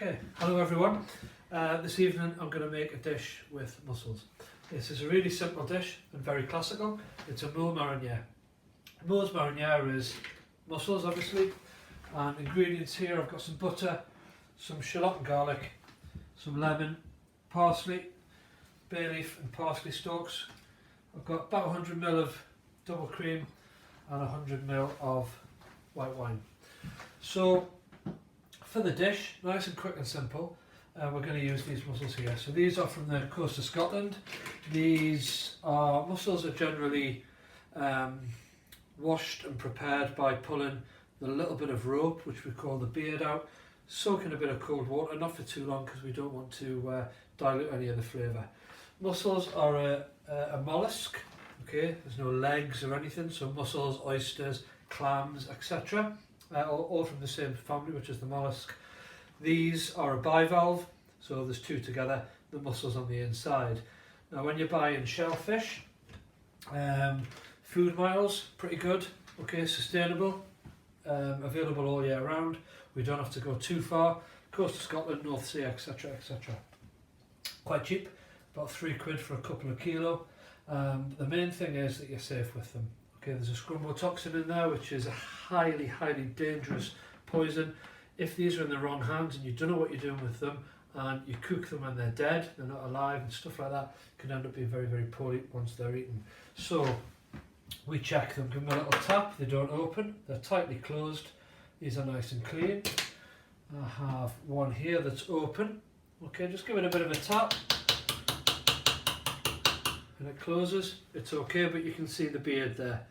Okay, hello everyone. This evening I'm going to make a dish with mussels. This is a really simple dish and very classical. It's a Moules Mariniere. Moules Mariniere is mussels obviously, and ingredients here: I've got some butter, some shallot and garlic, some lemon, parsley, bay leaf and parsley stalks. I've got about 100ml of double cream and 100ml of white wine. So for the dish, nice and quick and simple, we're going to use these mussels here. So these are from the coast of Scotland. Mussels are generally washed and prepared by pulling the little bit of rope, which we call the beard, out, soak in a bit of cold water, not for too long because we don't want to dilute any of the flavour. Mussels are a mollusk, okay, there's no legs or anything, so mussels, oysters, clams, etc. All from the same family, which is the mollusk. These are a bivalve, so there's two together, the mussels on the inside. Now when you're buying shellfish, food miles, pretty good, okay, sustainable, available all year round. We don't have to go too far. Coast of Scotland, North Sea, etc, etc. Quite cheap, about £3 for a couple of kilo. The main thing is that you're safe with them. Okay, there's a scrumbotoxin in there, which is a highly, highly dangerous poison. If these are in the wrong hands and you don't know what you're doing with them, and you cook them when they're dead, they're not alive and stuff like that, can end up being very, very poorly once they're eaten. So we check them, give them a little tap, they don't open, they're tightly closed, these are nice and clean. I have one here that's open, okay, just give it a bit of a tap and it closes. It's okay, but you can see the beard there.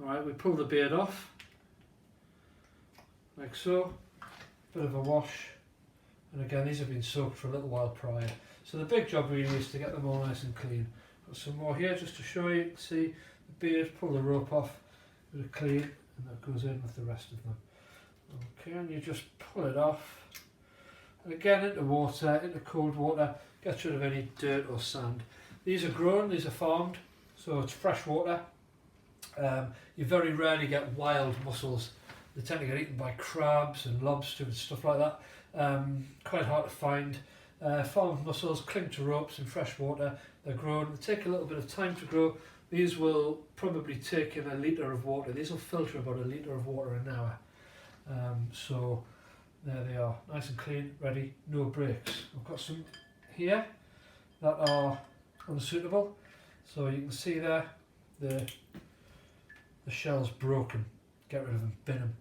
Alright, we pull the beard off, like so, bit of a wash, and again these have been soaked for a little while prior. So the big job really is to get them all nice and clean. Got some more here just to show you. See the beard, pull the rope off, bit of clean, and that goes in with the rest of them. Okay, and you just pull it off, and again into water, into cold water, gets rid of any dirt or sand. These are grown, these are farmed, so it's fresh water. You very rarely get wild mussels. They tend to get eaten by crabs and lobster and stuff like that. Quite hard to find. Farmed mussels cling to ropes in fresh water. They're grown. They take a little bit of time to grow. These will probably take in 1 litre of water. These will filter about 1 litre of water an hour. So there they are, nice and clean, ready, no breaks. I've got some here that are unsuitable. So you can see there, the shell's broken. Get rid of them, bin them.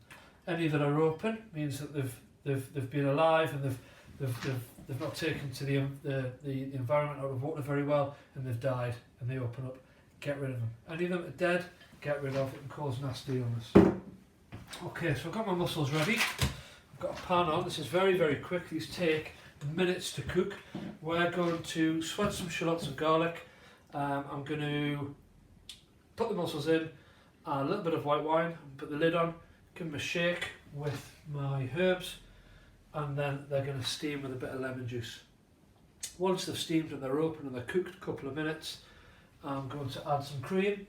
Any that are open means that they've been alive and they've not taken to the environment out of water very well, and they've died and they open up. Get rid of them. Any of them are dead, get rid of it and cause nasty illness. Okay, so I've got my mussels ready. I've got a pan on. This is very, very quick. These take minutes to cook. We're going to sweat some shallots and garlic. I'm going to put the mussels in, a little bit of white wine, put the lid on, give them a shake with my herbs, and then they're going to steam with a bit of lemon juice. Once they've steamed and they're open and they're cooked a couple of minutes, I'm going to add some cream,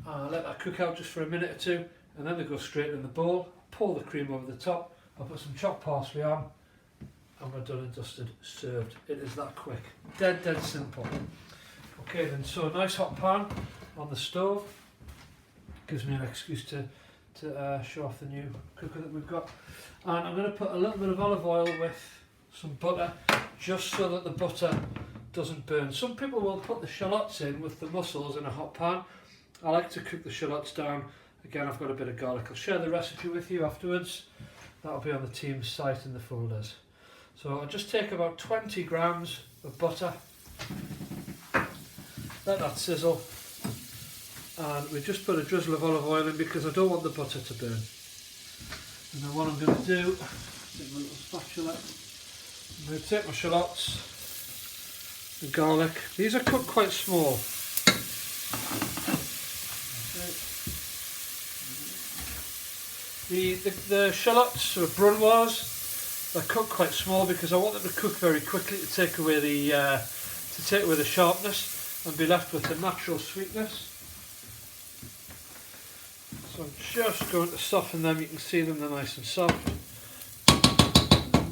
let that cook out just for a minute or two, and then they go straight in the bowl. Pour the cream over the top, I'll put some chopped parsley on, and we're done and dusted, served. It is that quick, dead simple. Okay then, so a nice hot pan on the stove. Gives me an excuse to show off the new cooker that we've got. And I'm going to put a little bit of olive oil with some butter, just so that the butter doesn't burn. Some people will put the shallots in with the mussels in a hot pan. I like to cook the shallots down. Again, I've got a bit of garlic. I'll share the recipe with you afterwards. That'll be on the team's site in the folders. So I'll just take about 20 grams of butter, let that sizzle. And we just put a drizzle of olive oil in because I don't want the butter to burn. And then what I'm going to do, take my little spatula, I'm going to take my shallots, the garlic. These are cooked quite small. The shallots, or brunoise, they're cooked quite small because I want them to cook very quickly to take away the sharpness and be left with the natural sweetness. So I'm just going to soften them. You can see them, they're nice and soft.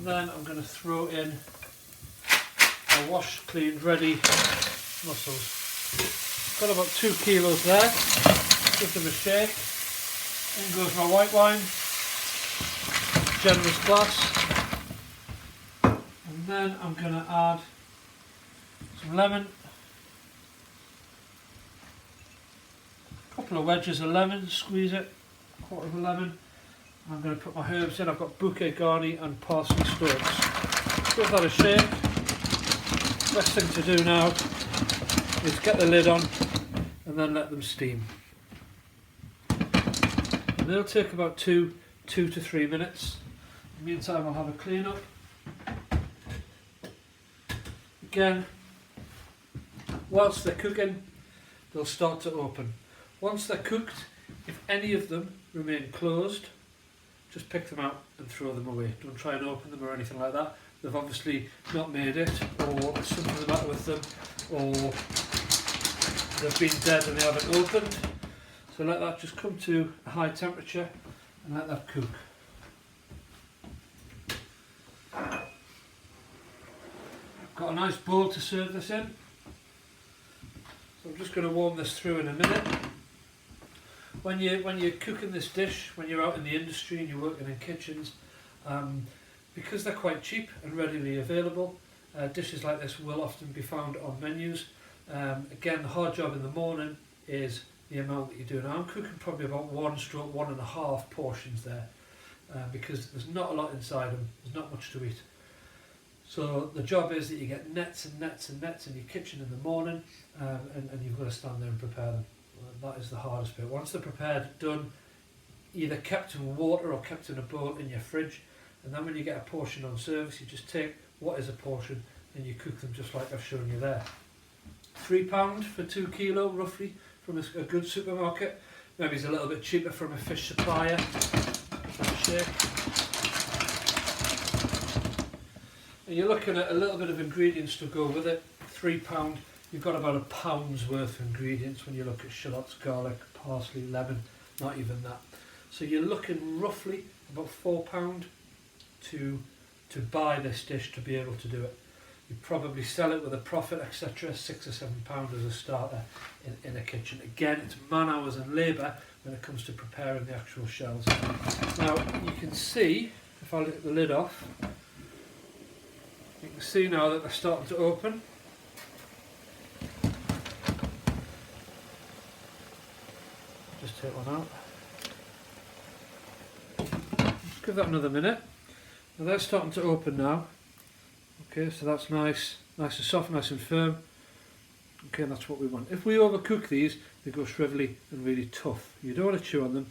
then I'm going to throw in a washed, cleaned, ready mussels. Got about 2 kilos there. Give them a shake. In goes my white wine. Generous glass. And then I'm going to add some lemon. A couple of wedges of lemon, squeeze it. A quarter of a lemon. I'm going to put my herbs in. I've got bouquet garni and parsley stalks. Give that a shake. Best thing to do now is get the lid on and then let them steam. And they'll take about 2 to 3 minutes. In the meantime, I'll have a clean up. Again, whilst they're cooking, they'll start to open. Once they're cooked, if any of them remain closed, just pick them out and throw them away. Don't try and open them or anything like that. They've obviously not made it, or something's the matter with them, or they've been dead and they haven't opened. So let that just come to a high temperature and let that cook. Got a nice bowl to serve this in. So I'm just going to warm this through in a minute. When you're cooking this dish, when you're out in the industry and you're working in kitchens, because they're quite cheap and readily available, dishes like this will often be found on menus. Again, the hard job in the morning is the amount that you do. Now I'm cooking probably about 1/1.5 portions there, because there's not a lot inside them, there's not much to eat. So the job is that you get nets and nets and nets in your kitchen in the morning, and you've got to stand there and prepare them. That is the hardest bit. Once they're prepared, done, either kept in water or kept in a bowl in your fridge, and then when you get a portion on service, you just take what is a portion and you cook them just like I've shown you there. £3 for 2 kilo roughly from a good supermarket. Maybe it's a little bit cheaper from a fish supplier. Shake. And you're looking at a little bit of ingredients to go with it. £3. You've got about a pound's worth of ingredients when you look at shallots, garlic, parsley, lemon, not even that. So you're looking roughly about £4 to buy this dish to be able to do it. You probably sell it with a profit, etc. £6 or £7 as a starter in a kitchen. Again, it's man hours and labour when it comes to preparing the actual shells. Now you can see, if I lift the lid off, you can see now that they're starting to open. Just take one out. Just give that another minute. Now they're starting to open now. Okay, so that's nice and soft, nice and firm. Okay, and that's what we want. If we overcook these, they go shrivelly and really tough. You don't want to chew on them.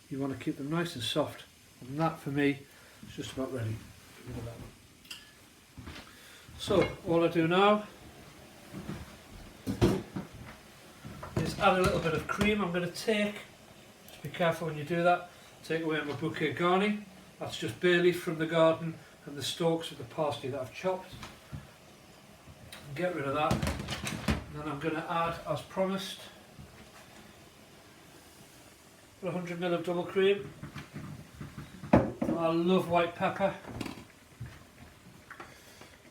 You want to keep them nice and soft. And that, for me, is just about ready. So all I do now is add a little bit of cream. I'm going to take, just be careful when you do that, take away my bouquet garni. That's just bay leaf from the garden and the stalks of the parsley that I've chopped. Get rid of that. And then I'm going to add, as promised, 100 ml of double cream. Now, I love white pepper,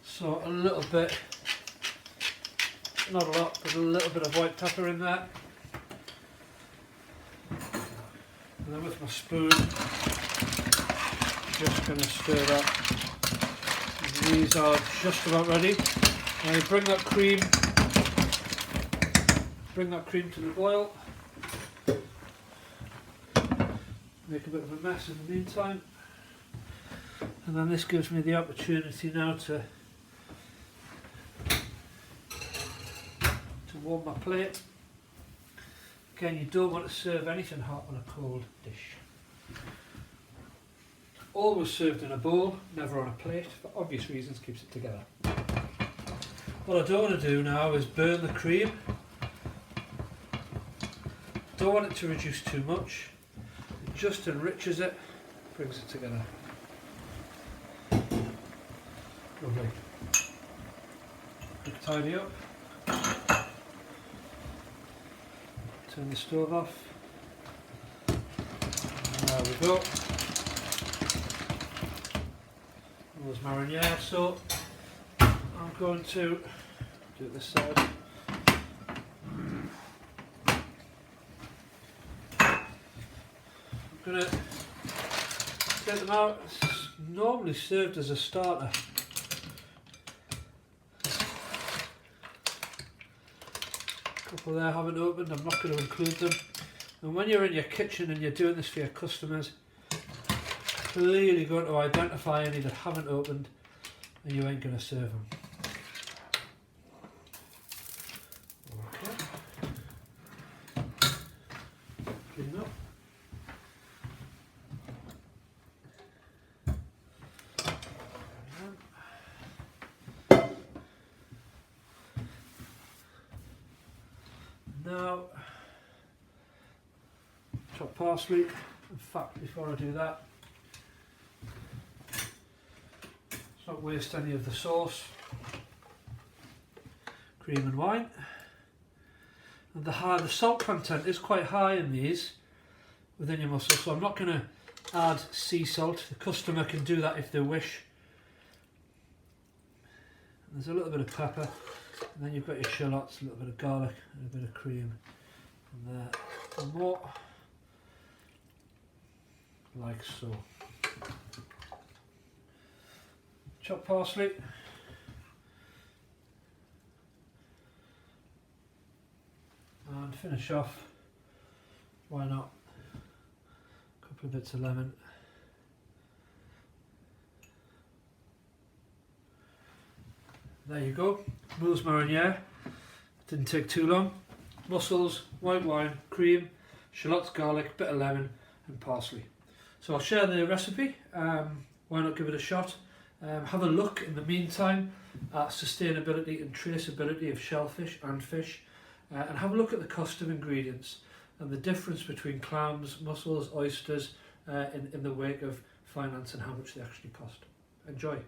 so a little bit, not a lot, but a little bit of white pepper in there. And then with my spoon, just going to stir that. And these are just about ready. Now you bring that cream to the boil. Make a bit of a mess in the meantime. And then this gives me the opportunity now to warm my plate. Again, you don't want to serve anything hot on a cold dish. Always served in a bowl, never on a plate, for obvious reasons, keeps it together. What I don't want to do now is burn the cream. Don't want it to reduce too much. It just enriches it, brings it together. Lovely. Tidy up. Turn the stove off. And there we go. Moules Mariniere. So I'm going to do it this side. I'm going to get them out. It's normally served as a starter. A couple there haven't opened, I'm not going to include them. And when you're in your kitchen and you're doing this for your customers, clearly going to identify any that haven't opened and you ain't going to serve them. Okay. Clean up. Now, chop parsley. In fact, before I do that, let's not waste any of the sauce. Cream and wine. And the salt content is quite high in these within your mussels, so I'm not going to add sea salt. The customer can do that if they wish. And there's a little bit of pepper, and then you've got your shallots, a little bit of garlic, and a bit of cream. And there, and more, like so. Chopped parsley. And finish off, why not, a couple of bits of lemon. There you go, Moules Mariniere. Didn't take too long. Mussels, white wine, cream, shallots, garlic, bit of lemon and parsley. So I'll share the recipe, why not give it a shot. Have a look in the meantime at sustainability and traceability of shellfish and fish. And have a look at the cost of ingredients and the difference between clams, mussels, oysters in the wake of finance and how much they actually cost. Enjoy.